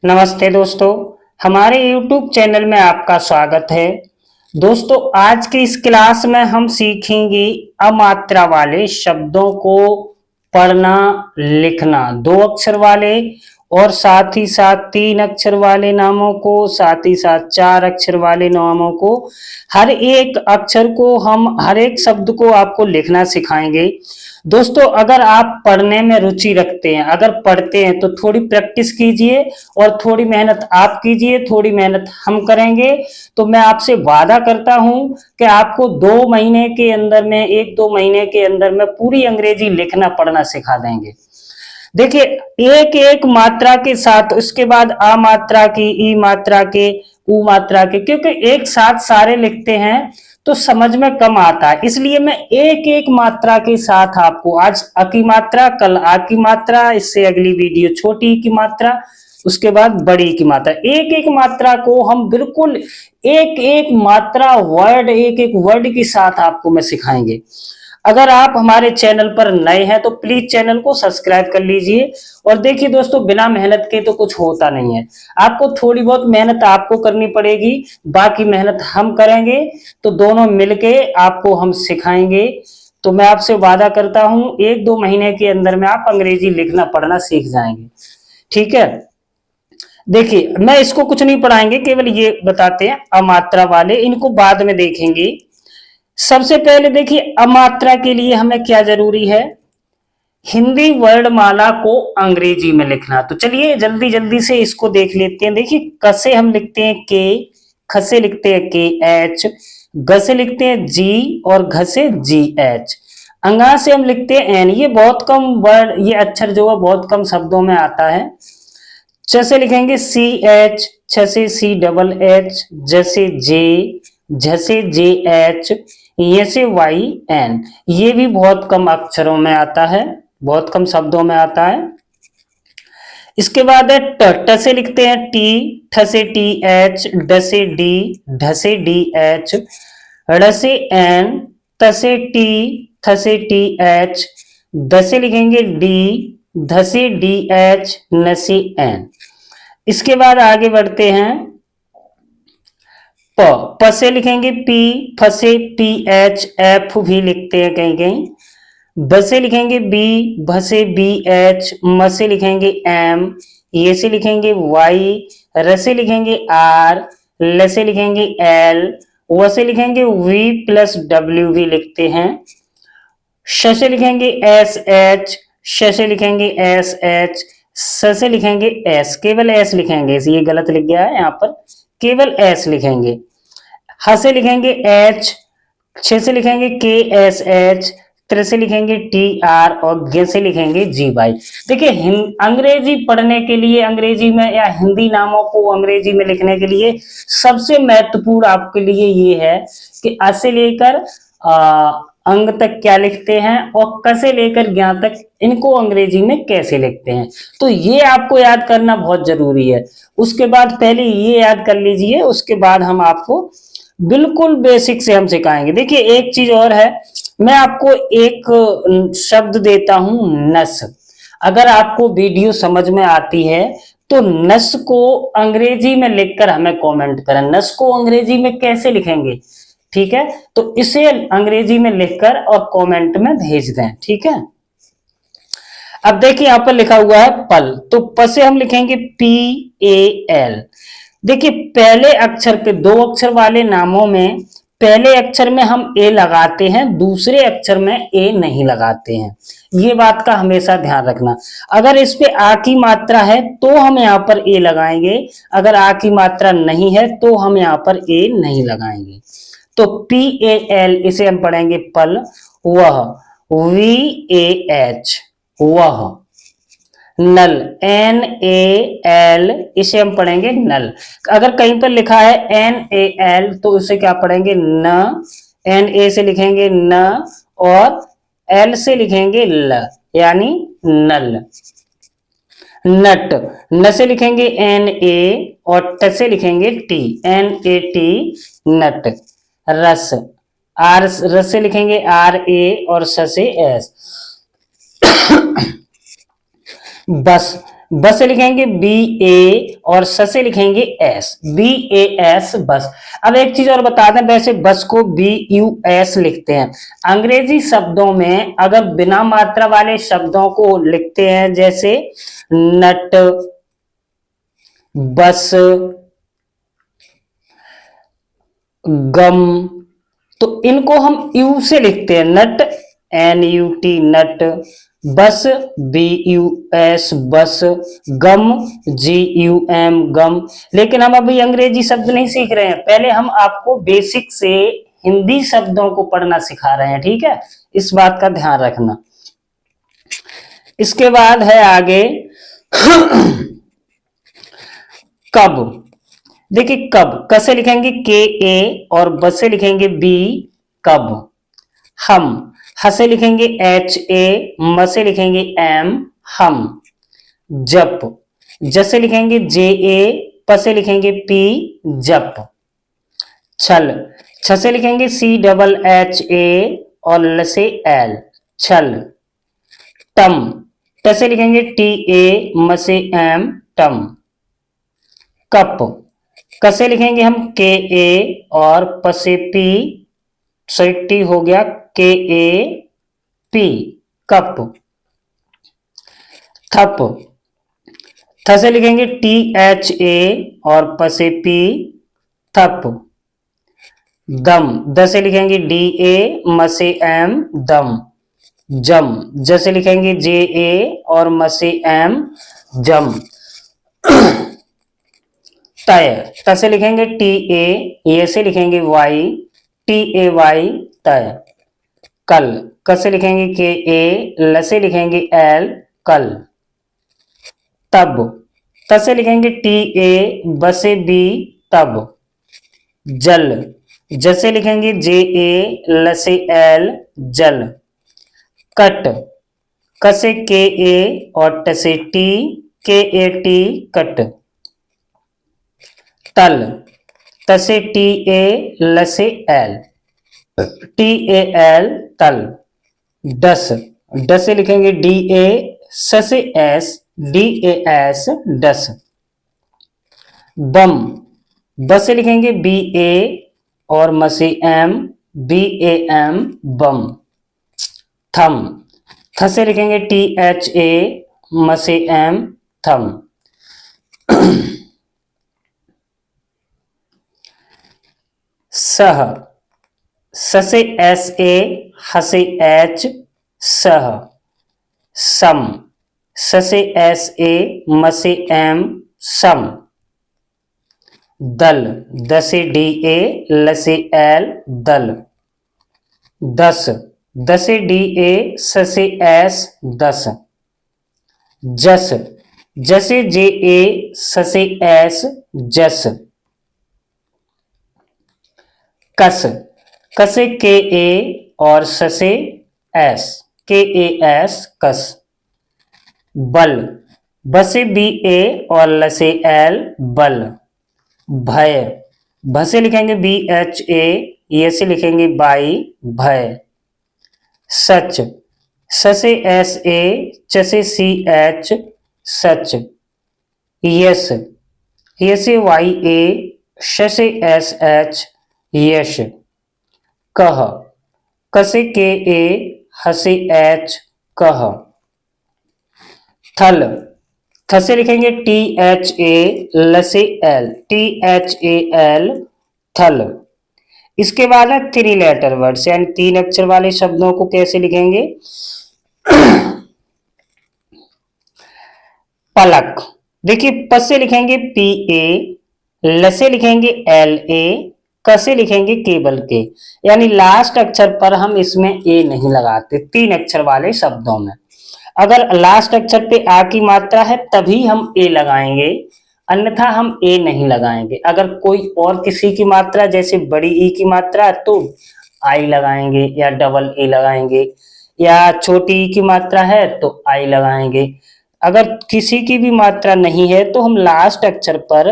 नमस्ते दोस्तों, हमारे YouTube चैनल में आपका स्वागत है। दोस्तों, आज की इस क्लास में हम सीखेंगे अमात्रा वाले शब्दों को पढ़ना लिखना, दो अक्षर वाले और साथ ही साथ तीन अक्षर वाले नामों को, साथ ही साथ चार अक्षर वाले नामों को। हर एक अक्षर को हम हर एक शब्द को आपको लिखना सिखाएंगे। दोस्तों, अगर आप पढ़ने में रुचि रखते हैं, अगर पढ़ते हैं तो थोड़ी प्रैक्टिस कीजिए और थोड़ी मेहनत आप कीजिए, थोड़ी मेहनत हम करेंगे तो मैं आपसे वादा करता हूं कि आपको 2 महीने के अंदर में, 1-2 महीने के अंदर में पूरी अंग्रेजी लिखना पढ़ना सिखा देंगे। देखिए, एक एक मात्रा के साथ, उसके बाद आ मात्रा की, ई मात्रा के, उ मात्रा के, क्योंकि एक साथ सारे लिखते हैं तो समझ में कम आता है, इसलिए मैं एक एक मात्रा के साथ आपको आज अ की मात्रा, कल आ की मात्रा, इससे अगली वीडियो छोटी ई की मात्रा, उसके बाद बड़ी की मात्रा, एक एक मात्रा को हम बिल्कुल एक एक मात्रा वर्ड, एक एक वर्ड के साथ आपको मैं सिखाएंगे। अगर आप हमारे चैनल पर नए हैं तो प्लीज चैनल को सब्सक्राइब कर लीजिए। और देखिए दोस्तों, बिना मेहनत के तो कुछ होता नहीं है, आपको थोड़ी बहुत मेहनत आपको करनी पड़ेगी, बाकी मेहनत हम करेंगे, तो दोनों मिलके आपको हम सिखाएंगे। तो मैं आपसे वादा करता हूं 1-2 महीने के अंदर में आप अंग्रेजी लिखना पढ़ना सीख जाएंगे। ठीक है, देखिए मैं इसको कुछ नहीं पढ़ाएंगे, केवल ये बताते हैं अमात्रा वाले, इनको बाद में देखेंगे। सबसे पहले देखिए, अमात्रा के लिए हमें क्या जरूरी है, हिंदी वर्णमाला को अंग्रेजी में लिखना। तो चलिए जल्दी जल्दी से इसको देख लेते हैं। देखिए, क से हम लिखते हैं के, ख से लिखते हैं के एच, ग से लिखते हैं जी और घ से जी एच, अंगा से हम लिखते हैं एन। ये बहुत कम वर्ड, ये अक्षर जो है बहुत कम शब्दों में आता है। च से लिखेंगे सी एच, छ से सी डबल एच, ज से जे, झ से जे एच, ये से वाई एन। ये भी बहुत कम अक्षरों में आता है, बहुत कम शब्दों में आता है। इसके बाद है ट, ट से लिखते हैं टी, ठ से टी एच, ड से डी, ढ से डी एच, ड़ से एन, त से टी, थ से टी एच, द से लिखेंगे डी, ध से डी एच, न से एन। इसके बाद आगे बढ़ते हैं, प, प से लिखेंगे पी, फ से पी एच, एफ भी लिखते हैं कहीं कहीं। ब से लिखेंगे बी, भ से बी एच, म से लिखेंगे एम, ये से लिखेंगे वाई, र से लिखेंगे आर, ल से लिखेंगे एल, व से लिखेंगे वी प्लस डब्ल्यू भी लिखते हैं। श से लिखेंगे एस एच, श से लिखेंगे एस एच, स से लिखेंगे एस, केवल एस लिखेंगे, ये गलत लिख गया है यहाँ पर, केवल एस लिखेंगे। ह से लिखेंगे एच, छ से लिखेंगे के एस एच, त्र से लिखेंगे टी आर और ग से लिखेंगे जी वाई। देखिए, अंग्रेजी पढ़ने के लिए, अंग्रेजी में या हिंदी नामों को अंग्रेजी में लिखने के लिए सबसे महत्वपूर्ण आपके लिए ये है कि अ से लेकर अंग तक क्या लिखते हैं और क से लेकर ज्ञ तक इनको अंग्रेजी में कैसे लिखते हैं, तो ये आपको याद करना बहुत जरूरी है। उसके बाद पहले ये याद कर लीजिए, उसके बाद हम आपको बिल्कुल बेसिक से हम सिखाएंगे। देखिए, एक चीज और है, मैं आपको एक शब्द देता हूं नस। अगर आपको वीडियो समझ में आती है तो नस को अंग्रेजी में लिखकर हमें कमेंट करें, नस को अंग्रेजी में कैसे लिखेंगे, ठीक है, तो इसे अंग्रेजी में लिखकर और कमेंट में भेज दें। ठीक है, अब देखिए यहां पर लिखा हुआ है पल, तो प से हम लिखेंगे पी ए एल। देखिए, पहले अक्षर पे, दो अक्षर वाले नामों में पहले अक्षर में हम ए लगाते हैं, दूसरे अक्षर में ए नहीं लगाते हैं, ये बात का हमेशा ध्यान रखना। अगर इस पे आ की मात्रा है तो हम यहाँ पर ए लगाएंगे, अगर आ की मात्रा नहीं है तो हम यहाँ पर ए नहीं लगाएंगे। तो पी ए एल, इसे हम पढ़ेंगे पल। वह, वी ए एच, वह। नल, एन ए एल, इसे हम पढ़ेंगे नल। अगर कहीं पर लिखा है एन ए एल तो उसे क्या पढ़ेंगे, न। एन ए से लिखेंगे न और एल से लिखेंगे ल, यानी नल। नट, न से लिखेंगे एन ए और ट से लिखेंगे टी, एन ए टी, नट। रस, आर, रस से लिखेंगे आर ए और स से एस। बस, ब से लिखेंगे बी ए और स से लिखेंगे S, B A S bus. अब एक चीज और बता दें, वैसे बस को बी यू एस लिखते हैं। अंग्रेजी शब्दों में अगर बिना मात्रा वाले शब्दों को लिखते हैं जैसे नट, बस, गम, तो इनको हम यू से लिखते हैं, नट, एन यू टी नट, बस B U S bus, gum ji you M गम। लेकिन हम अभी अंग्रेजी शब्द नहीं सीख रहे हैं, पहले हम आपको बेसिक से हिंदी शब्दों को पढ़ना सिखा रहे हैं, ठीक है, इस बात का ध्यान रखना। इसके बाद है आगे कब। देखिए कब, क से लिखेंगे के ए और ब से लिखेंगे बी, कब। हम, ह से लिखेंगे एच ए, म से लिखेंगे एम, हम। जप, ज से लिखेंगे जे ए, प से लिखेंगे पी, जप। छल, छ से लिखेंगे सी डबल एच ए और ल से एल, छल। टम, ट से लिखेंगे टी ए, म से एम, टम। कप, क से लिखेंगे हम के ए और प से पी, सॉरी टी हो गया, के ए पी, कप। थप, थ से लिखेंगे टी एच ए और प से पी, थप। दम, द से लिखेंगे डी ए, म से एम, दम। जम, ज से लिखेंगे जे ए और म से एम, जम। तय, त से लिखेंगे टी ए, ये से लिखेंगे वाई, टी ए वाई, तय। कल, क से लिखेंगे के ए, ल से लिखेंगे एल, कल। तब, त से लिखेंगे टी ए, ब से बी, तब। जल, ज से लिखेंगे जे ए, ल से एल, जल। कट, क से के ए और ट से टी, के ए टी, कट। तल, त से टी ए, ल से एल, टी ए एल, तल। डस, ड से लिखेंगे डी ए, स से एस, डी ए एस, डस। बम, ब से लिखेंगे बी ए और म से एम, बी ए एम, बम। थम, थ से लिखेंगे टी एच ए, म से एम, थम। सह, स से एस ए, ह से एच, सह। सम, स से एस ए, म से एम, सम। दल, द से डी ए, ल से एल, दल। दस, द से डी ए, स से एस, दस। जस, ज से जे ए, स से एस, जस। कस, क से के ए और स से एस, के ए एस, कस। बल, ब से बी ए और ल से एल, बल। भय, भ से लिखेंगे बी एच ए, ये से लिखेंगे बाई, भय। सच, स से एस ए, च से सी एच, सच। यस, ये से वाई ए, श से एस एच, यश। कह, क से के ए, ह से एच, कह। थल, थ से लिखेंगे टी एच ए, ल से L, T H A L, थल। इसके बाद है थ्री लेटर वर्ड्स, यानी तीन अक्षर वाले शब्दों को कैसे लिखेंगे। पलक, देखिए प से लिखेंगे पी ए, ल से लिखेंगे एल ए, क से लिखेंगे केवल के, यानी लास्ट अक्षर पर हम इसमें ए नहीं लगाते तीन अक्षर वाले शब्दों में। अगर लास्ट अक्षर पे आ की मात्रा है तभी हम ए लगाएंगे, अन्यथा हम ए नहीं लगाएंगे। अगर कोई और किसी की मात्रा जैसे बड़ी ई की मात्रा तो आई लगाएंगे या डबल ए लगाएंगे, या छोटी ई की मात्रा है तो आई लगाएंगे। अगर किसी की भी मात्रा नहीं है तो हम लास्ट अक्षर पर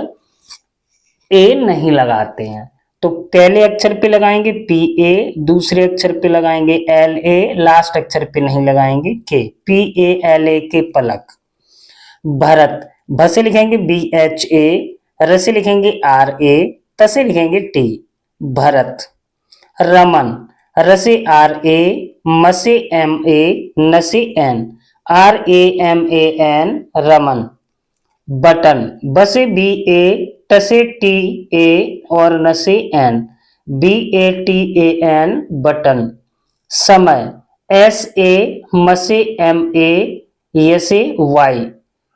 ए नहीं लगाते हैं। तो पहले अक्षर पे लगाएंगे पी ए, दूसरे अक्षर पे लगाएंगे एल ए, लास्ट अक्षर पे नहीं लगाएंगे के, पी ए एल ए के, पलक। भरत, भ से लिखेंगे BHA, र से लिखेंगे RA, त से लिखेंगे T, भरत। रमन, र से RA, म से MA, न से N, RAMAN, रमन। बटन, ब से BA, ट से TA और न से N, BATAN, बटन। समय, SA, म से MA, य से Y,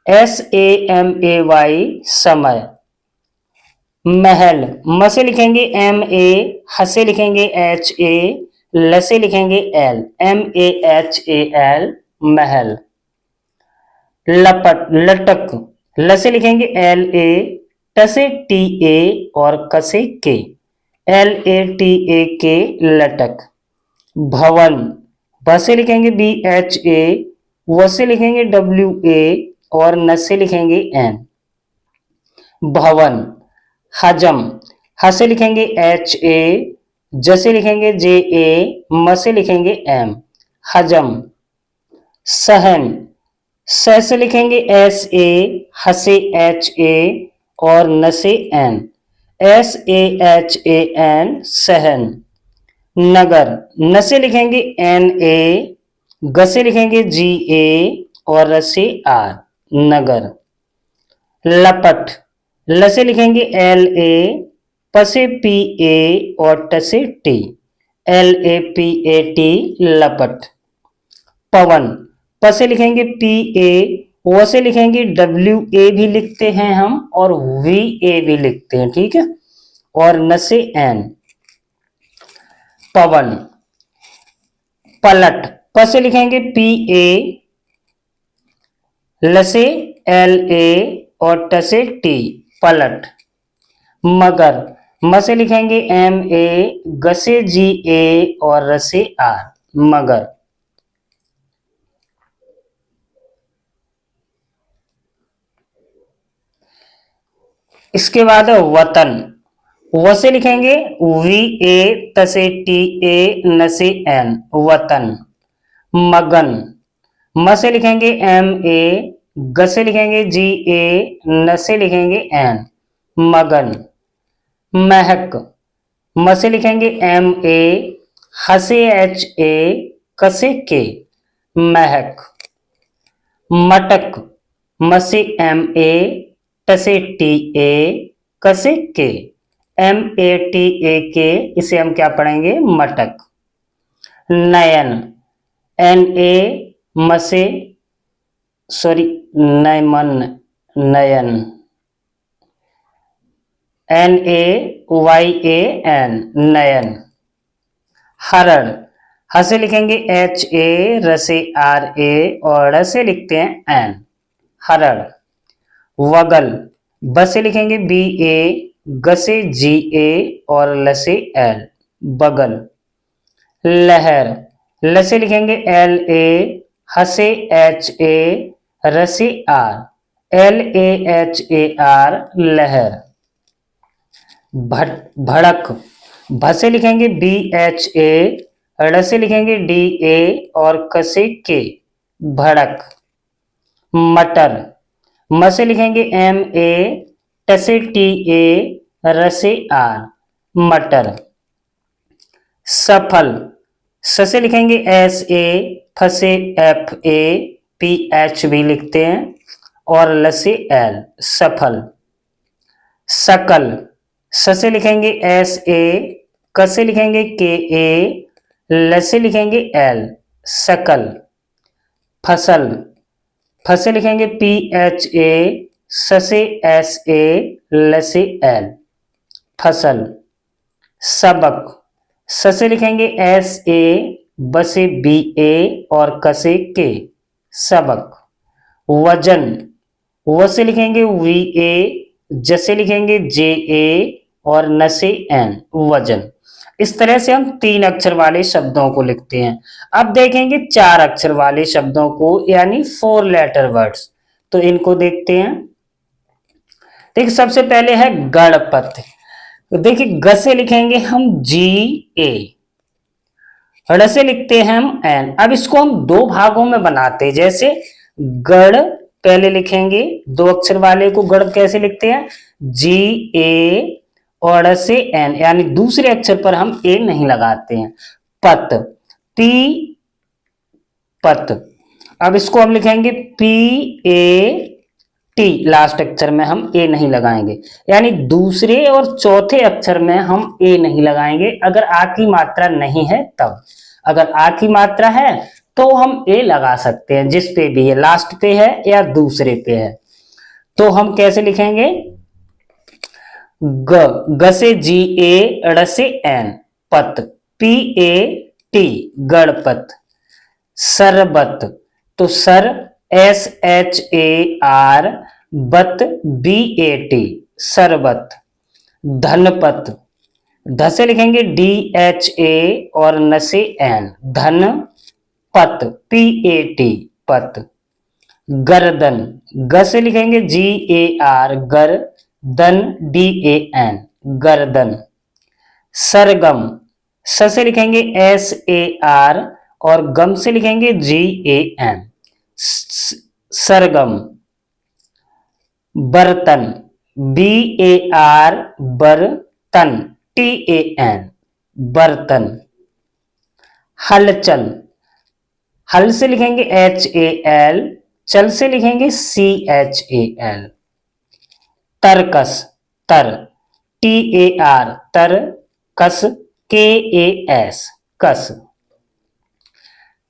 SAMAY, समय। महल, म से लिखेंगे MA, ह से लिखेंगे HA, ल से लिखेंगे L, MAHAL, महल। लपट, लटक, ल से लिखेंगे LA, ट से TA और क से K, LATAK, लटक। भवन, भ से लिखेंगे BHA, व से लिखेंगे WA और न से लिखेंगे N, भवन। हजम, ह से लिखेंगे HA, ज से लिखेंगे JA, म से लिखेंगे M, हजम। सहन, स से लिखेंगे SA, ह से HA और न से N, SAHAN, सहन। नगर, न से लिखेंगे NA, ग से लिखेंगे GA और र से R, नगर। लपट, ल से लिखेंगे LA, प से PA और ट से T, LAPAT, लपट। पवन, प से लिखेंगे PA, व से लिखेंगे WA भी लिखते हैं हम और VA भी लिखते हैं, ठीक है, और न से N, पवन। पलट, प से लिखेंगे PA, ल से LA और ट से T, पलट। मगर, म से लिखेंगे MA, ग से GA और र से R, मगर। इसके बाद वतन, व से लिखेंगे VA, त से TA, न से N, वतन। मगन, म से लिखेंगे MA, ग से लिखेंगे GA, न से लिखेंगे N, मगन। महक, म से लिखेंगे MA, ह से HA, क से K, महक। मटक, म से MA, ट से TA, क से K, MATAK, इसे हम क्या पढ़ेंगे, मटक। नयन, NA, म से नयमन, नयन, NAYAN, नयन। हरण, ह से लिखेंगे HA, र से RA और ड़ से लिखते हैं N, हरण। वगल, ब से लिखेंगे BA, ग से GA और ल से L, बगल। लहर, ल से लिखेंगे LA, ह से HA, र से R, LAHAR, लहर। भड़क, भ से लिखेंगे BHA, ड़ से लिखेंगे DA और क से K, भड़क। मटर, म से लिखेंगे MA, ट से TA, र से R, मटर। सफल, स से लिखेंगे SA, फ से FA, PH भी लिखते हैं और ल से L, सफल। सकल, स से लिखेंगे SA, क से लिखेंगे KA, ल से लिखेंगे L, सकल। फसल, फ से लिखेंगे PHA, स से SA, ल से L, फसल। सबक, स से लिखेंगे SA, ब से BA और क से K, सबक। वजन, व से लिखेंगे VA, ज से लिखेंगे JA और न से N, वजन। इस तरह से हम 3 अक्षर वाले शब्दों को लिखते हैं। अब देखेंगे 4 अक्षर वाले शब्दों को, यानी 4 लेटर वर्ड्स। तो इनको देखते हैं। देखिए सबसे पहले है गणपति। देखिए ग से लिखेंगे हम GA, ड़ से लिखते हैं हम N। अब इसको हम 2 भागों में बनाते हैं, जैसे गण पहले लिखेंगे, 2 अक्षर वाले को गढ़ कैसे लिखते हैं, जी ए और से एन, यानी दूसरे अक्षर पर हम ए नहीं लगाते हैं। पत, पी पत। अब इसको हम लिखेंगे पी ए टी, लास्ट अक्षर में हम ए नहीं लगाएंगे, यानी दूसरे और चौथे अक्षर में हम ए नहीं लगाएंगे अगर आ की मात्रा नहीं है तब। अगर आ की मात्रा है तो हम ए लगा सकते हैं, जिस पे भी है, लास्ट पे है या दूसरे पे है। तो हम कैसे लिखेंगे, ग से जी ए, ड़ से एन, पत, पी ए टी, गणपत। सरबत, तो sir S H A R, बत बी ए टी, सरबत। धनपत, ध से लिखेंगे डी एच ए और न से एन, धन पत, पी ए टी, पत। गर्दन, ग से लिखेंगे जी ए आर, गर, दन डी ए एन, गर्दन। सरगम, स से लिखेंगे एस ए आर और गम से लिखेंगे जी ए एन, सरगम। बर्तन, बी ए आर, बर, तन टी ए एन, बर्तन। हलचल, हल से लिखेंगे एच ए एल, चल से लिखेंगे सी एच ए एल। तरकस, तर, टी ए आर, तर, कस, के ए एस, कस।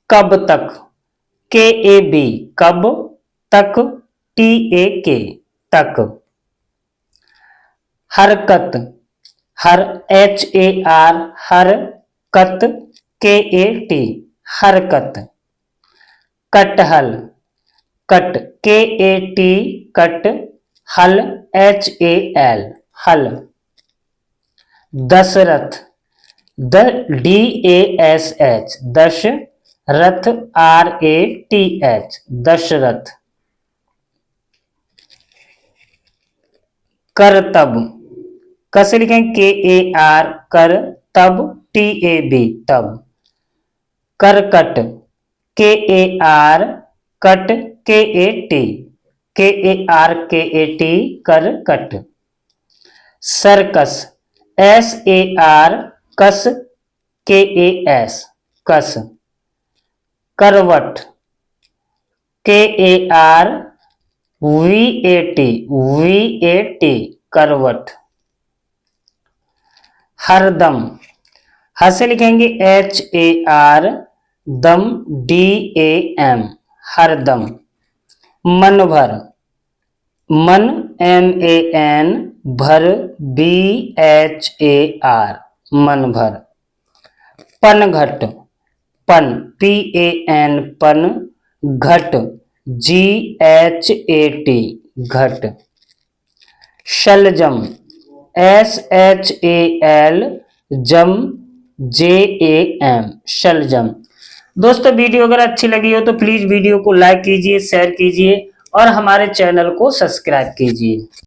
कब तक, के ए बी, कब, तक, टी ए के, तक। हरकत, हर एच ए आर, हर, कत, के ए टी, हरकत। कटहल, कट, के ए टी, कट, हल, एच ए एल, हल। दशरथ, द डी ए एस एच, दश, रथ, R A T H, Dasharath. करतब, क से लिखेंगे के ए आर, कर, तब, टी ए बी, तब। करकट, के A R, cut, K A T, के ए आर के ए टी, करकट। सर्कस, एस ए आर, कस, के ए एस, कस। करवट, के A R, V A T, V A T, करवट। हरदम, ह से लिखेंगे एच ए आर, दम, डी ए एम, हरदम। मन भर, मन एम ए एन, भर, बी एच ए आर, मन भर। पनघट, पन, पी ए एन, पन, घट, जी एच ए टी, घट। शलजम, एस एच ए एल, जम, जे ए एम, शलजम। दोस्तों वीडियो अगर अच्छी लगी हो तो प्लीज वीडियो को लाइक कीजिए, शेयर कीजिए और हमारे चैनल को सब्सक्राइब कीजिए।